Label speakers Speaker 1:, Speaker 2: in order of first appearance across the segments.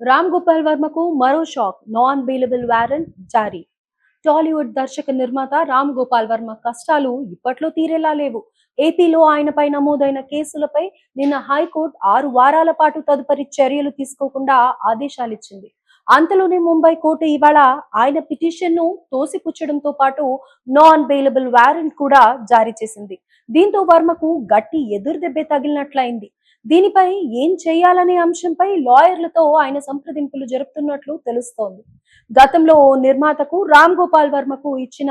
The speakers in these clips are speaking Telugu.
Speaker 1: రామ్ గోపాల్ వర్మకు మరో షాక్. నాన్ బెయిలబుల్ వారెంట్ జారీ. టాలీవుడ్ దర్శక నిర్మాత రామ్ గోపాల్ వర్మ కష్టాలు ఇప్పట్లో తీరేలా లేవు. ఏపీలో ఆయనపై నమోదైన కేసులపై నిన్న హైకోర్టు 6 వారాల పాటు తదుపరి చర్యలు తీసుకోకుండా ఆదేశాలిచ్చింది. అంతలోనే ముంబై కోర్టు ఇవాళ ఆయన పిటిషన్ను తోసిపుచ్చడంతో పాటు నాన్ బెయిలబుల్ వారెంట్ కూడా జారీ చేసింది. దీంతో వర్మకు గట్టి ఎదురుదెబ్బే తగిలినట్లయింది. దీనిపై ఏం చేయాలనే అంశంపై లాయర్లతో ఆయన సంప్రదింపులు జరుపుతున్నట్లు తెలుస్తోంది. గతంలో ఓ నిర్మాతకు రామ్ గోపాల్ వర్మకు ఇచ్చిన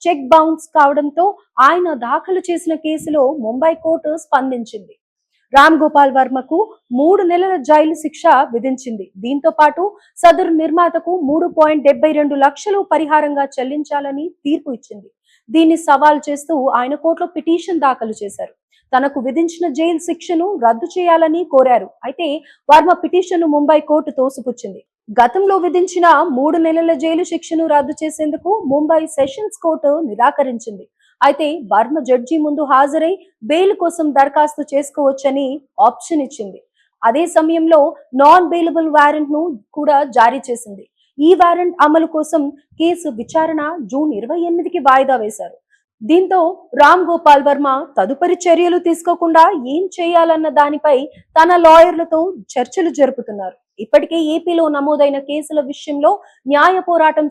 Speaker 1: చెక్ బౌన్స్ కావడంతో ఆయన దాఖలు చేసిన కేసులో ముంబై కోర్టు స్పందించింది. రామ్ గోపాల్ వర్మకు 3 నెలల జైలు శిక్ష విధించింది. దీంతో పాటు సదరు నిర్మాతకు 3.72 లక్షలు పరిహారంగా చెల్లించాలని తీర్పు ఇచ్చింది. దీన్ని సవాల్ చేస్తూ ఆయన కోర్టులో పిటిషన్ దాఖలు చేశారు. తనకు విధించిన జైలు శిక్షను రద్దు చేయాలని కోరారు. అయితే వర్మ పిటిషన్ను ముంబై కోర్టు తోసిపుచ్చింది. గతంలో విధించిన 3 నెలల జైలు శిక్షను రద్దు చేసేందుకు ముంబై సెషన్స్ కోర్టు నిరాకరించింది. అయితే వర్మ జడ్జి ముందు హాజరై బెయిల్ కోసం దరఖాస్తు చేసుకోవచ్చని ఆప్షన్ ఇచ్చింది. అదే సమయంలో నాన్ బెయిలబుల్ వారెంట్ ను కూడా జారీ చేసింది. ఈ వారెంట్ అమలు కోసం కేసు విచారణ జూన్ 28కి వాయిదా వేశారు. దీంతో రామ్ గోపాల్ వర్మ తదుపరి చర్యలు తీసుకోకుండా ఏం చేయాలన్న దానిపై తన లాయర్లతో చర్చలు జరుపుతున్నారు. ఇప్పటికే ఏపీలో నమోదైన కేసుల విషయంలో న్యాయ పోరాటం